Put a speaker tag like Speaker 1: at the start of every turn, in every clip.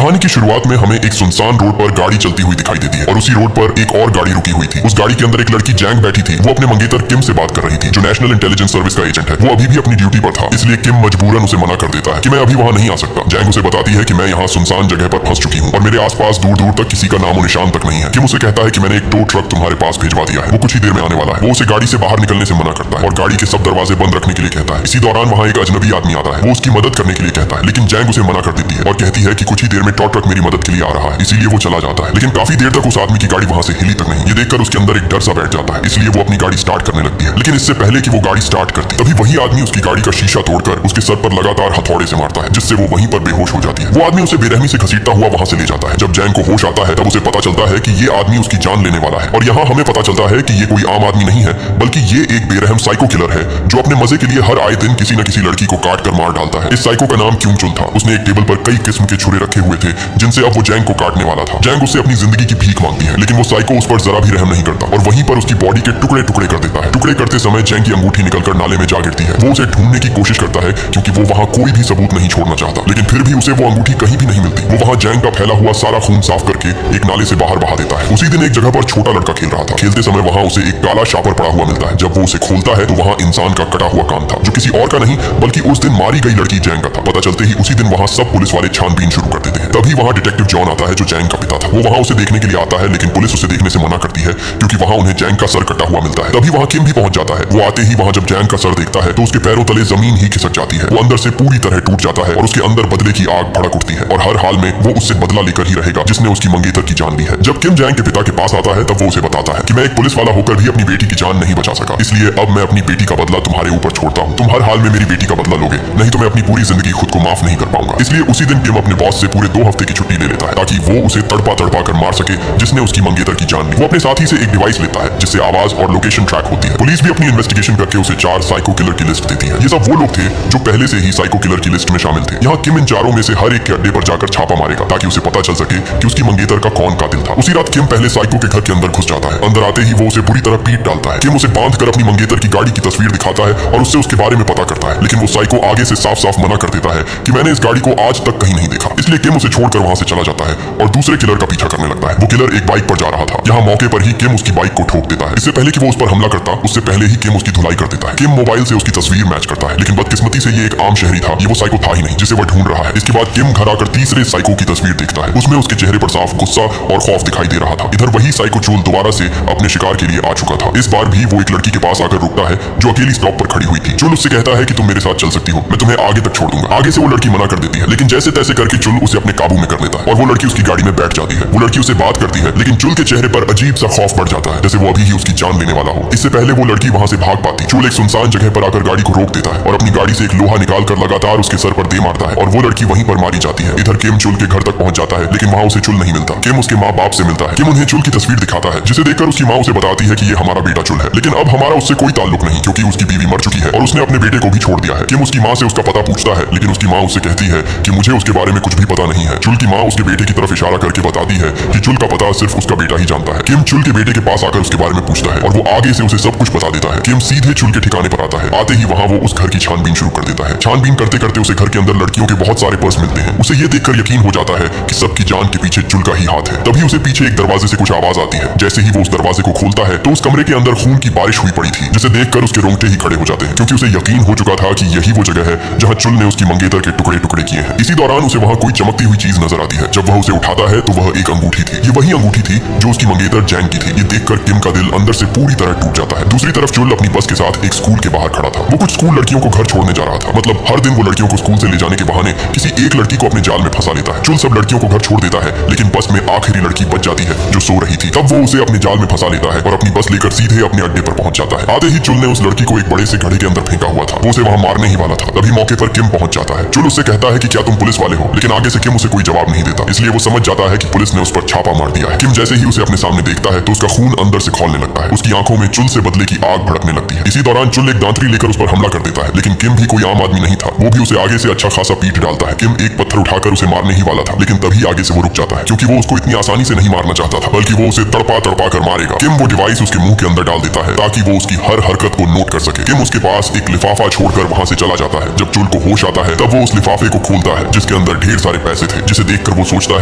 Speaker 1: कहानी की शुरुआत में हमें एक सुनसान रोड पर गाड़ी चलती हुई दिखाई देती है और उसी रोड पर एक और गाड़ी रुकी हुई थी। उस गाड़ी के अंदर एक लड़की जैंग बैठी थी। वो अपने मंगेतर किम से बात कर रही थी, जो नेशनल इंटेलिजेंस सर्विस का एजेंट है। वो अभी भी अपनी ड्यूटी पर था, इसलिए किम मजबूरन उसे मना कर देता है कि मैं अभी वहां नहीं आ सकता। जैंग उसे बताती है कि मैं यहाँ सुनसान जगह पर फंस चुकी हूँ और मेरे आसपास दूर दूर तक किसी का नामो निशान तक नहीं है। किम उसे कहता है कि मैंने एक टो ट्रक तुम्हारे पास भिजवा दिया है, वो कुछ ही देर में आने वाला है। वो उसे गाड़ी से बाहर निकलने से मना करता है और गाड़ी के सब दरवाजे बंद रखने के लिए कहता है। इसी दौरान वहाँ एक अजनबी आदमी आता है। वो उसकी मदद करने के लिए कहता है, लेकिन जैंग उसे मना कर देती है और कहती है कि कुछ ही देर में टो ट्रक मेरी मदद के लिए आ रहा है, इसीलिए वो चला जाता है। लेकिन काफी देर तक उस आदमी की गाड़ी वहां से हिली तक नहीं। ये देखकर उसके अंदर एक डर सा बैठ जाता है, इसलिए वो अपनी गाड़ी स्टार्ट करने लगती है। लेकिन इससे पहले कि वो गाड़ी स्टार्ट करती, तभी वही आदमी उसकी गाड़ी का शीशा तोड़कर उसके सर पर लगातार हथौड़े से मारता है, जिससे वो वहीं पर बेहोश हो जाती है। वो आदमी उसे बेरहमी से घसीटता हुआ वहां से ले जाता है। जब जैंग को होश आता है तब उसे पता चलता है कि ये आदमी उसकी जान लेने वाला है। और यहाँ हमें पता चलता है कि ये कोई आम आदमी नहीं है, बल्कि ये एक बेरहम साइको किलर है, जो अपने मजे के लिए हर आए दिन किसी न किसी लड़की को काट कर मार डालता है। इस साइको का नाम क्यूंग चुन था। उसने एक टेबल पर कई किस्म के छुरे रखे हुए थे, जिनसे अब वो जैंग को काटने वाला था। जैंग उससे अपनी जिंदगी की भीख मांगती है, लेकिन वो साइको उस पर जरा भी रहम नहीं करता और वहीं पर उसकी बॉडी के टुकड़े टुकड़े कर देता है। टुकड़े करते समय जैंग की अंगूठी निकलकर नाले में जा गिरती है। वो उसे ढूंढने की कोशिश करता है, क्योंकि वो वहाँ कोई भी सबूत नहीं छोड़ना चाहता, लेकिन फिर भी उसे वो अंगूठी कहीं भी नहीं मिलती। वो वहाँ जैंग का फैला हुआ सारा खून साफ करके एक नाले से बाहर बहा देता है। उसी दिन एक जगह पर छोटा लड़का खेल रहा था। खेलते समय वहाँ उसे एक काला शापर पड़ा हुआ मिलता है। जब वो उसे खोलता है तो वहाँ इंसान का कटा हुआ कान था, जो किसी और का नहीं बल्कि उस दिन मारी गई लड़की जैंग का था। पता चलते ही उसी दिन वहाँ सब पुलिस वाले छानबीन शुरू कर देते हैं। तभी वहाँ डिटेक्टिव जॉन आता है, जो जैंग का पिता था। वो वहाँ उसे देखने के लिए आता है, लेकिन पुलिस उसे देखने से मना करती है, क्योंकि वहाँ उन्हें जैंग का सर कटा हुआ मिलता है। तभी वहाँ किम भी पहुंच जाता है। वो आते ही वहाँ जब जैंग का सर देखता है तो उसके पैरों तले जमीन ही खिसक जाती है। वो अंदर से पूरी तरह टूट जाता है और उसके अंदर बदले की आग भड़क उठती है और हर हाल में वो उससे बदला लेकर ही रहेगा, जिसने उसकी मंगेतर की जान ली है। जब किम जैंग के पिता के पास आता है तब वो उसे बताता है कि मैं एक पुलिस वाला होकर भी अपनी बेटी की जान नहीं बचा सका, इसलिए अब मैं अपनी बेटी का बदला तुम्हारे ऊपर छोड़ता हूँ। तुम हर हाल में मेरी बेटी का बदला लोगे, नहीं तो मैं अपनी पूरी जिंदगी खुद को माफ नहीं कर पाऊंगा। इसलिए उसी दिन किम अपने बॉस से पूरे 2 हफ्ते की छुट्टी ले लेता है, ताकि वो उसे तड़पा तड़पा कर मार सके, जिसने उसकी मंगेतर की जान ली। वो अपने साथी से एक डिवाइस लेता है, जिससे आवाज और लोकेशन ट्रैक होती है। पुलिस भी अपनी इन्वेस्टिगेशन करके उसे 4 साइको किलर की लिस्ट देती है। ये सब वो लोग थे जो पहले से ही साइको किलर की लिस्ट में शामिल थे। यहाँ किम इन चारों में से हर एक के अड्डे पर जाकर छापा मारेगा, ताकि उसे पता चल सके कि उसकी मंगेतर का कौन कातिल था। उसी रात किम पहले साइको के घर के अंदर घुस जाता है। अंदर आते ही वो उसे बुरी तरह पीट डालता है। किम उसे बांध कर अपनी मंगेतर की गाड़ी की तस्वीर दिखाता है और उससे उसके बारे में पता करता है, लेकिन वो साइको आगे से साफ साफ मना कर देता है कि मैंने इस गाड़ी को आज तक कहीं नहीं देखा। इसलिए किम उसे छोड़कर वहां से चला जाता है और दूसरे किलर का पीछा करने लगता है। वो किलर एक बाइक पर जा रहा था। यहाँ मौके पर ही किम उसकी बाइक को ठोक देता है। इससे पहले कि वो उस पर हमला करता, उससे पहले ही किम उसकी धुलाई कर देता है। किम मोबाइल से उसकी तस्वीर मैच करता है, लेकिन बदकिस्मती से ये एक आम शहरी था। ये वो साइको था ही नहीं जिसे वह ढूंढ रहा है। इसके बाद किम घर आकर तीसरे साइको की तस्वीर देखता है। उसमें उसके चेहरे पर साफ गुस्सा और खौफ दिखाई दे रहा था। इधर वही साइको चूल दोबारा से अपने शिकार के लिए आ चुका था। इस बार भी वो एक लड़की के पास आकर रुकता है, जो अकेली स्टॉप पर खड़ी हुई थी। चुल उससे कहता है कि तुम मेरे साथ चल सकती हो, मैं तुम्हें आगे तक छोड़ दूंगा। आगे से वो लड़की मना कर देती है, लेकिन जैसे तैसे करके चुल उसे अपने काबू में कर लेता है और वो लड़की उसकी गाड़ी में बैठ जाती है। वो लड़की उसे बात करती है, लेकिन चुल के चेहरे पर अजीब सा खौफ बढ़ जाता है, जैसे वो अभी ही उसकी जान लेने वाला हो। इससे पहले वो लड़की वहां से भाग पाती, चुल एक सुनसान जगह पर आकर गाड़ी को रोक देता है और अपनी गाड़ी से एक लोहा निकालकर लगातार उसके सर पर दे मारता है और वो लड़की वहीं पर मारी जाती है। इधर किम चुल के घर तक पहुंच जाता है, लेकिन वहां उसे चुल नहीं मिलता। किम उसके माँ बाप से मिलता है। किम उन्हें चुल की तस्वीर दिखाता है, जिसे देखकर उसकी माँ उसे बताती है कि ये हमारा बेटा चुल है, लेकिन अब हमारा उससे कोई ताल्लुक नहीं, क्योंकि उसकी बीवी मर चुकी है और उसने अपने बेटे को भी छोड़ दिया है। किम उसकी माँ से उसका पता पूछता है, लेकिन उसकी माँ उससे कहती है कि मुझे उसके बारे में कुछ भी पता नहीं है। चुल की माँ उसके बेटे की तरफ इशारा करके बताती है कि चुल का पता सिर्फ उसका बेटा ही जानता है। किम चुल के बेटे के पास आकर उसके बारे में पूछता है और वो आगे से उसे सब कुछ बता देता है। किम सीधे चुल के ठिकाने पर आता है। आते ही वहाँ वो उस घर की छानबीन शुरू कर देता है। छानबीन करते करते उसे घर के अंदर लड़कियों के बहुत सारे पर्स मिलते हैं। उसे ये देखकर यकीन हो जाता है कि सबकी जान के पीछे चुल का ही हाथ है। तभी उसे पीछे एक दरवाजे से कुछ आवाज आती है। जैसे ही वो उस दरवाजे को खोलता है तो उस कमरे के अंदर खून की बारिश हुई पड़ी थी, जिसे देखकर उसके रोंगटे ही खड़े हो जाते हैं, क्योंकि उसे यकीन हो चुका था कि यही वो जगह है जहाँ चुल ने उसकी मंगेतर के टुकड़े टुकड़े किए हैं। इसी दौरान उसे वहाँ कोई चमकती हुई चीज नजर आती है। जब वह उसे उठाता है तो वह एक अंगूठी थी। ये वही अंगूठी थी जो उसकी मंगेतर जैंग की थी। ये देखकर किम का दिल अंदर से पूरी तरह टूट जाता है। दूसरी तरफ चुल अपनी बस के साथ एक स्कूल के बाहर खड़ा था। वो कुछ स्कूल लड़कियों को घर छोड़ने जा रहा था। मतलब हर दिन वो लड़कियों को स्कूल से ले जाने के बहाने किसी एक लड़की को अपने जाल में फंसा लेता है। चुल सब लड़कियों को घर छोड़ देता है, लेकिन बस में आखिरी लड़की बच जाती है जो सो रही थी। तब वो उसे अपने जाल में फंसा लेता है और अपनी बस लेकर सीधे अपने अड्डे पर पहुंच जाता है। आते ही चुल ने उस लड़की को एक बड़े से घड़े के अंदर फेंका हुआ था। वो उसे वहां मारने ही वाला था। तभी मौके पर किम पहुंच जाता है। चुल उससे कहता है कि क्या तुम पुलिस वाले हो, लेकिन आगे से किम उसे कोई जवाब नहीं देता। इसलिए वो समझ जाता है कि पुलिस ने उस पर छापा मार दिया है। किम जैसे ही उसे अपने सामने देखता है तो उसका खून अंदर से खौलने लगता है। उसकी आंखों में चुल से बदले की आग भड़कने लगती है। इसी दौरान चुल एक दांतरी लेकर उस पर हमला कर देता है, लेकिन किम भी कोई आम आदमी नहीं था। वो भी उसे आगे से अच्छा खासा पीट डालता है। किम एक पत्थर उठाकर उसे मारने ही वाला था, लेकिन तभी आगे से वो रुक जाता है, क्योंकि वो उसको इतनी आसानी से नहीं मारना चाहता था, बल्कि वो उसे तड़पा तड़पा कर मारेगा। किम वो डिवाइस उसके मुंह के अंदर डाल देता है ताकि वो उसकी हर हरकत को नोट कर सके। किम उसके पास एक लिफाफा छोड़कर वहां से चला जाता है। जब चुल को होश आता है तब वो उस लिफाफे को खोलता है, जिसके अंदर ढेर सारे पैसे थे। थे, जिसे देखकर वो सोचता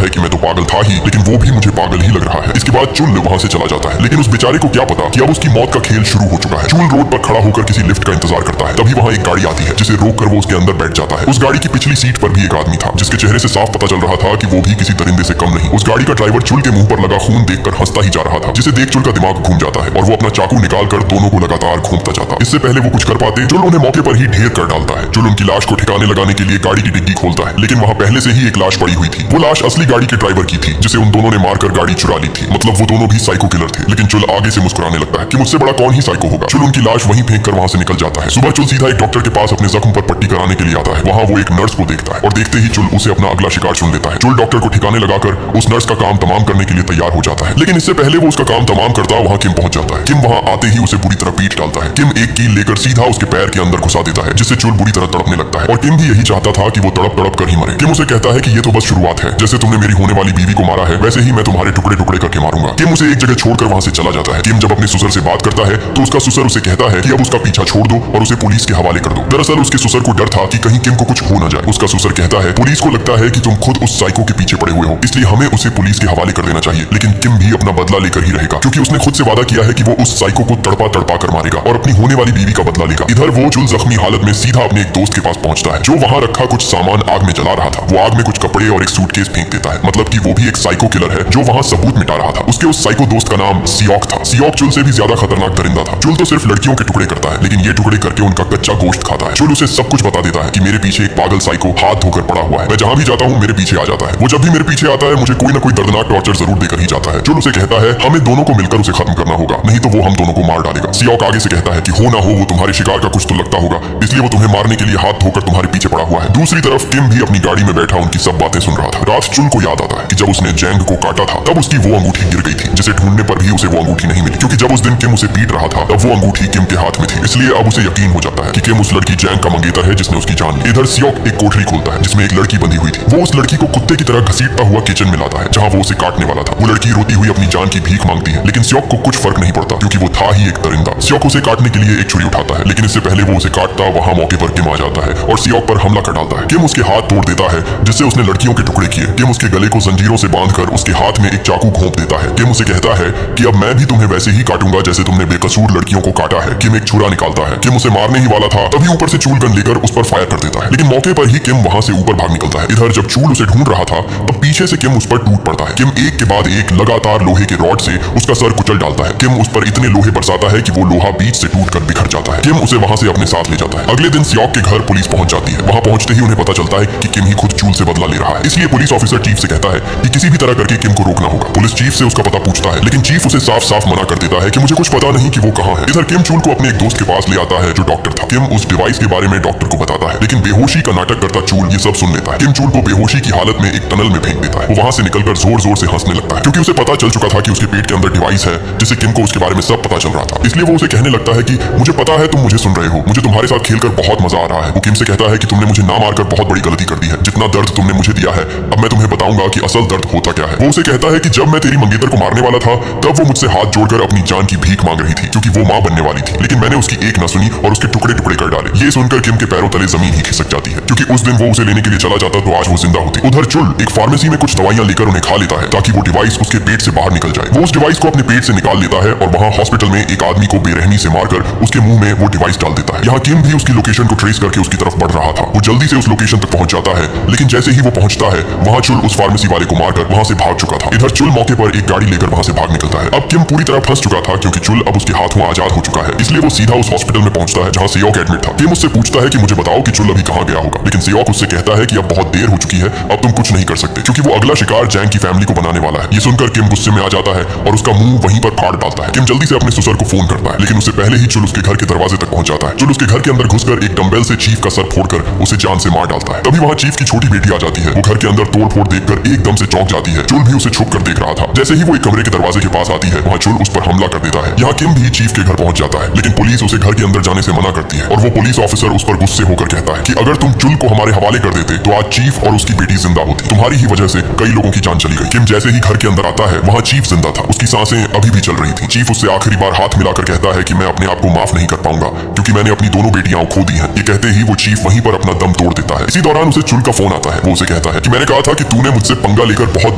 Speaker 1: है कि मैं तो पागल था ही, लेकिन वो भी मुझे पागल ही लग रहा है। इसके बाद चुल वहां से चला जाता है, लेकिन उस बेचारे को क्या पता कि अब उसकी मौत का खेल शुरू हो चुका है। चुल रोड पर खड़ा होकर किसी लिफ्ट का इंतजार करता है, तभी वहां एक गाड़ी आती है, जिसे रोककर वो उसके अंदर बैठ जाता है। उस गाड़ी की पिछली सीट पर भी एक आदमी था, जिसके चेहरे से साफ पता चल रहा था कि वो भी किसी दरिंदे से कम नहीं। उस गाड़ी का ड्राइवर चुल के मुंह पर लगा खून देखकर हंसता ही जा रहा था, जिसे देख चुल का दिमाग घूम जाता है और वो अपना चाकू निकालकर दोनों को लगातार घूमता जाता। इससे पहले वो कुछ कर पाते, चुल उन्हें मौके पर ही ढेर कर डालता है। चुल उनकी लाश को ठिकाने लगाने के लिए गाड़ी की डिग्गी खोलता है, लेकिन वहां पहले से ही एक लाश पड़ी हुई थी। वो लाश असली गाड़ी के ड्राइवर की थी, जिसे उन दोनों ने मारकर गाड़ी चुरा ली थी। मतलब वो दोनों भी साइको किलर थे। लेकिन चुल आगे से मुस्कुराने लगता है कि मुझसे बड़ा कौन ही साइको होगा। चुल उनकी लाश वहीं फेंक कर वहां से निकल जाता है। सुबह चुल सीधा एक डॉक्टर के पास अपने जख्म पर पट्टी कराने के लिए आता है। वहां वो एक नर्स को देखता है और देखते ही चुल उसे अपना अगला शिकार चुन लेता है। चुल डॉक्टर को ठिकाने लगाकर उस नर्स का काम तमाम करने के लिए तैयार हो जाता है, लेकिन इससे पहले वो उसका काम तमाम करता वहां किम पहुंच जाता है। किम वहां आते ही उसे बुरी तरह पीट डालता है। किम एक कील लेकर सीधा उसके पैर के अंदर घुसा देता है, जिससे चुल बुरी तरह तड़पने लगता है और किम भी यही चाहता था कि वो तड़प तड़प कर ही मरे। किम उसे कहता है कि ये तो बस शुरुआत है, जैसे तुमने मेरी होने वाली बीवी को मारा है वैसे ही मैं तुम्हारे टुकड़े टुकड़े करके मारूंगा। किम उसे एक जगह छोड़कर वहां से चला जाता है। किम जब अपने ससुर से बात करता है तो उसका ससुर उसे कहता है कि अब उसका पीछा छोड़ दो और उसे पुलिस के हवाले कर दो। दरअसल उसके ससुर को डर था कि कहीं किम को कुछ हो न जाए। उसका ससुर कहता है पुलिस को लगता है कि तुम खुद उस साइको के पीछे पड़े हुए हो, इसलिए हमें उसे पुलिस के हवाले कर देना चाहिए। लेकिन किम भी अपना बदला लेकर ही रहेगा, क्योंकि उसने खुद से वादा किया है कि वो उस साइको को तड़पा तड़पा कर मारेगा और अपनी होने वाली बीवी का बदला लेगा। इधर वो चुल जख्मी हालत में सीधा अपने एक दोस्त के पास पहुंचता है, जो वहां रखा कुछ सामान आग में जला रहा था। वो आग में कुछ कपड़े और एक सूटकेस फेंक देता है, मतलब कि वो भी एक साइको किलर है जो वहां सबूत मिटा रहा था। उसके उस साइको दोस्त का नाम सियोक था। सियोक चुल से भी ज्यादा खतरनाक दरिंदा था। चुल तो सिर्फ लड़कियों के टुकड़े करता है, लेकिन ये टुकड़े करके उनका कच्चा गोश्त खाता है। चुल उसे सब कुछ बता देता है कि मेरे पीछे एक पागल साइको हाथ धोकर पड़ा हुआ है, मैं जहां भी जाता हूँ मेरे पीछे आ जाता है। वो जब भी मेरे पीछे आता है मुझे कोई ना कोई दर्दनाक टॉर्चर जरूर देकर ही जाता है। चुल उसे कहता है हमें दोनों को मिलकर उसे खत्म करना होगा, नहीं तो वो हम दोनों को मार डालेगा। सियोक आगे से कहता है कि हो ना हो वो तुम्हारे शिकार का कुछ तो लगता होगा, इसलिए वो तुम्हें मारने के लिए हाथ धोकर तुम्हारे पीछे पड़ा हुआ है। दूसरी तरफ किम भी अपनी गाड़ी में बैठा उनकी सब बातें सुन रहा था। रात चुल को याद आता है कि जब उसने जैंग को काटा था तब उसकी वो अंगूठी गिर गई थी, जिसे ढूंढने पर भी उसे वो अंगूठी नहीं मिली, क्योंकि जब उस दिन किम उसे पीट रहा था तब वो अंगूठी किम के हाथ में थी। इसलिए अब उसे यकीन हो जाता है कि किम उस लड़की जैंग का मंगेतर है जिसने उसकी जान ली। इधर सियोक एक कोठरी खोलता है जिसमें एक लड़की बंधी हुई थी। वो उस लड़की को कुत्ते की तरह घसीटता हुआ किचन में लाता है जहां वो उसे काटने वाला था। वो लड़की रोती हुई अपनी जान की भीख मांगती है, लेकिन सियोक को कुछ फर्क नहीं पड़ता क्योंकि वो था ही एक दरिंदा। सियोक उसे काटने के लिए एक छुरी उठाता है, लेकिन इससे पहले वो उसे काटता वहां मौके पर किम आ जाता है और सियोक पर हमला कर डालता है। किम उसके हाथ तोड़ देता है जिससे उसने लड़कियों के टुकड़े किए। किम उसके गले को जंजीरों से बांधकर उसके हाथ में एक चाकू घोंप देता है। किम उसे कहता है कि अब मैं भी तुम्हें वैसे ही काटूंगा जैसे तुमने बेकसूर लड़कियों को काटा है। किम एक छुरा निकालता है। किम उसे मारने ही वाला था, तभी ऊपर से चूल गन लेकर उस पर फायर कर देता है, लेकिन मौके पर ही किम वहां से ऊपर भाग निकलता है। इधर जब चूल उसे ढूंढ रहा था तब पीछे से किम उस पर टूट पड़ता है। किम एक के बाद एक लगातार लोहे के रॉड से उसका सर कुचल डालता है। किम उस पर इतने लोहे बरसाता है कि वो लोहा बीच से टूटकर बिखर जाता है। किम उसे वहां से अपने साथ ले जाता है। अगले दिन सियोक के घर पुलिस पहुंच जाती है। वहां पहुंचते ही उन्हें पता चलता है कि किम ही खुद चूल से बदला ले रहा है, इसलिए पुलिस ऑफिसर चीफ से कहता है कि किसी भी तरह करके किम को रोकना होगा। पुलिस चीफ से उसका पता पूछता है, लेकिन चीफ उसे साफ साफ मना कर देता है कि मुझे कुछ पता नहीं कि वो कहाँ है। इधर किम चूल को अपने एक दोस्त के पास ले आता है जो डॉक्टर था। किम उस डिवाइस के बारे में डॉक्टर को बताता है, लेकिन बेहोशी का नाटक करता चूल ये सब सुन लेता है। किम चूल को बेहोशी की हालत में एक टनल में फेंक देता है। वो वहां से निकलकर जोर जोर से हंसने लगता है, क्योंकि उसे पता चल चुका था कि उसके पेट के अंदर डिवाइस है जिससे किम को उसके बारे में सब पता चल रहा था। इसलिए वो उसे कहने लगता है कि मुझे पता है तुम मुझे सुन रहे हो, मुझे तुम्हारे साथ खेलकर बहुत मजा आ रहा है। वो किम से कहता है कि तुमने मुझे ना मारकर बहुत बड़ी गलती कर दी है। जितना दर्द तुमने मुझे दिया है अब मैं तुम्हें बताऊंगा कि असल दर्द होता क्या है। वो उसे कहता है कि जब मैं तेरी मंगेतर को मारने वाला था तब वो मुझसे हाथ जोड़कर अपनी जान की भीख मांग रही थी, क्योंकि वो मां बनने वाली थी, लेकिन मैंने उसकी एक ना सुनी और उसके टुकड़े टुकड़े कर डाले। ये सुनकर किम के पैरों तले जमीन ही खिसक जाती है, क्योंकि उस दिन वो उसे लेने के लिए चला जाता तो आज वो जिंदा होती। उधर चुल एक फार्मेसी में कुछ दवाइयां लेकर उन्हें खा लेता है ताकि वो डिवाइस उसके पेट से बाहर निकल जाए। वो उस डिवाइस को अपने पेट से निकाल लेता है और वहां हॉस्पिटल में एक आदमी को बेरहमी से मारकर उसके मुंह में वो डिवाइस डाल देता है। यहाँ किम भी उसकी लोकेशन को ट्रेस करके उसकी तरफ बढ़ रहा था। वो जल्दी से उस लोकेशन तक पहुंच जाता है, लेकिन जैसे ही वो पहुंचता है वहां चुल उस फार्मेसी वाले को मारकर वहां से भाग चुका था। इधर चुल मौके पर एक गाड़ी लेकर वहां से भाग निकलता है। अब किम पूरी तरह फंस चुका था क्योंकि चुल अब उसके हाथों आजाद हो चुका है, इसलिए वो सीधा उस हॉस्पिटल में पहुंचता है जहां सियोक एडमिट था। किम उससे पूछता है कि मुझे बताओ कि चुल अभी कहां गया होगा, लेकिन सियोक उससे कहता है कि अब बहुत देर हो चुकी है, अब तुम कुछ नहीं कर सकते, क्योंकि वो अगला शिकार जैंग की फैमिली को बनाने वाला है। ये सुनकर किम गुस्से में आ जाता है और उसका मुंह वहीं पर फाड़ डालता है। किम जल्दी से अपने ससुर को फोन करता है, लेकिन उससे पहले ही चुल उसके घर के दरवाजे तक पहुंच जाता है। चुल उसके घर के अंदर घुसकर एक डंबेल से चीफ का सर फोड़कर उसे जान से मार डालता है। तभी वहां चीफ की छोटी बेटी आ जाती है। वो घर के अंदर तोड़ फोड़ देखकर एकदम से चौंक जाती है। चुल भी उसे छुप कर देख रहा था। जैसे ही वो एक कमरे के दरवाजे के पास आती है वहां चुल उस पर हमला कर देता है। यहाँ किम भी चीफ के घर पहुंच जाता है, लेकिन पुलिस उसे घर के अंदर जाने से मना करती है और वो पुलिस ऑफिसर उस पर गुस्से होकर कहता है कि अगर तुम चुल को हमारे हवाले कर देते तो आज चीफ और उसकी बेटी जिंदा होती। तुम्हारी ही वजह से कई लोगों की जान चली गई। किम जैसे ही घर के अंदर आता है वहां चीफ जिंदा था, उसकी सांसें अभी भी चल रही थी। चीफ उससे आखिरी बार हाथ मिलाकर कहता है कि मैं अपने आप को माफ नहीं कर पाऊंगा क्योंकि मैंने अपनी दोनों बेटियां खो दी हैं। ये कहते ही वो चीफ वहीं पर अपना दम तोड़ देता है। इसी दौरान उसे चुल का फोन आता है। वो उसे कहता कहता है कि मैंने कहा था कि तूने मुझसे पंगा लेकर बहुत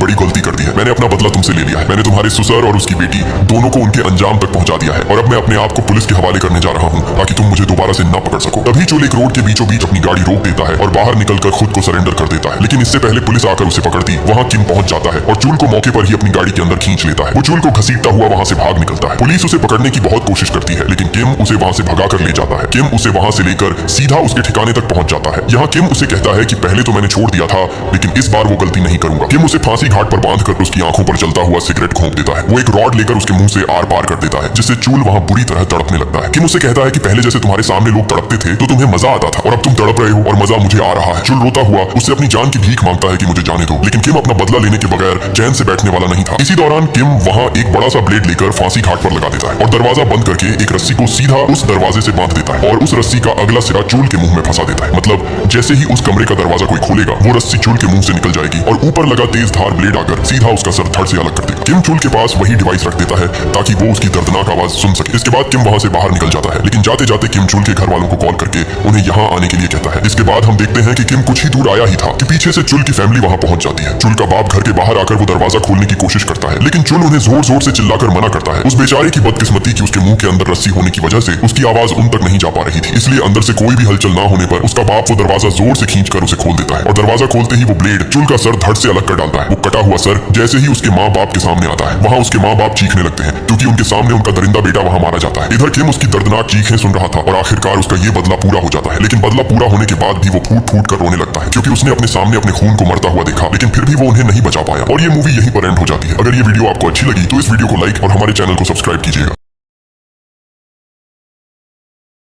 Speaker 1: बड़ी गलती कर दी है, मैंने अपना बदला तुमसे ले लिया है, मैंने तुम्हारे ससुर और उसकी बेटी दोनों को उनके अंजाम तक पहुंचा दिया है और अब मैं अपने आप को पुलिस के हवाले करने जा रहा हूँ ताकि तुम मुझे दोबारा से न पकड़ सको। तभी चुल एक रोड के बीचों बीच अपनी गाड़ी रोक देता है और बाहर निकलकर खुद को सरेंडर कर देता है, लेकिन इससे पहले पुलिस आकर उसे पकड़ती वहाँ किम पहुंच जाता है और चुल को मौके पर ही अपनी गाड़ी के अंदर खींच लेता है। वो चुल को घसीटता हुआ वहाँ से भाग निकलता है। पुलिस उसे पकड़ने की बहुत कोशिश करती है, लेकिन किम उसे वहाँ से भगा कर ले जाता है। किम उसे वहाँ से लेकर सीधा उसके ठिकाने तक पहुंच जाता है। यहाँ किम उसे कहता है कि पहले तो मैंने छोड़ दिया था, लेकिन इस बार वो गलती नहीं करूंगा। किम उसे फांसी घाट पर बांधकर उसकी आंखों पर जलता हुआ सिगरेट घोंप देता है। वो एक रॉड लेकर उसके मुंह से आर पार कर देता है, जिससे चूल वहाँ बुरी तरह तड़पने लगता है। किम उसे कहता है कि पहले जैसे तुम्हारे सामने लोग तड़पते थे तो तुम्हें मजा आता था और अब तुम तड़प रहे हो और मजा मुझे आ रहा है। चूल रोता हुआ उससे अपनी जान की भीख मांगता है कि मुझे जाने दो, लेकिन किम अपना बदला लेने के बगैर चैन से बैठने वाला नहीं था। इसी दौरान किम वहाँ एक बड़ा सा ब्लेड लेकर फांसी घाट पर लगा देता है और दरवाजा बंद करके एक रस्सी को सीधा उस दरवाजे से बांध देता है और उस रस्सी का अगला सिरा चूल के मुंह में फंसा देता है। मतलब जैसे ही उस कमरे का दरवाजा कोई खोलेगा वो रस्सी चूल के मुंह से निकल जाएगी और ऊपर लगा तेज धार ब्लेड आकर सीधा उसका सर धड़ से अलग कर देगा। किम चूल के पास वही डिवाइस रख देता है ताकि वो उसकी दर्दनाक आवाज सुन सके। इसके बाद किम वहाँ से बाहर निकल जाता है, लेकिन जाते जाते किम चूल के घर वालों को कॉल करके उन्हें यहाँ आने के लिए कहता है। इसके बाद हम देखते हैं कि किम कुछ ही दूर आया ही था कि पीछे से चुल की फैमिली वहाँ पहुंच जाती है। चुल का बाप घर के बाहर आकर वो दरवाजा खोलने की कोशिश करता है, लेकिन चुल उन्हें जोर जोर से चिल्लाकर मना करता है। उस बेचारे की बदकिस्मती की उसके मुंह के अंदर रस्सी होने की वजह से उसकी आवाज उन तक नहीं जा पा रही थी, इसलिए अंदर से कोई भी हलचल ना होने पर उसका बाप वो दरवाजा जोर से खींचकर उसे खोल देता है और दरवाजा खोलते ही वो ब्लेड चुल का सर धड़ से अलग कर डालता है। वो कटा हुआ सर जैसे ही उसके माँ बाप के सामने आता है, वहाँ उसके माँ बाप चीखने लगते हैं क्योंकि उनके सामने उनका दरिंदा बेटा वहाँ मारा जाता है। इधर किम उसकी दर्दनाक चीखें सुन रहा था और आखिरकार उसका ये बदला पूरा हो जाता है, लेकिन बदला पूरा होने के बाद भी वो फूट फूट कर रोने लगता है क्योंकि उसने अपने सामने अपने खून को मरता हुआ देखा, लेकिन फिर भी वो उन्हें नहीं बचा पाया और ये मूवी यहीं पर एंड हो जाती है। अगर ये वीडियो आपको अच्छी लगी तो इस वीडियो को लाइक और हमारे चैनल को सब्सक्राइब कीजिएगा।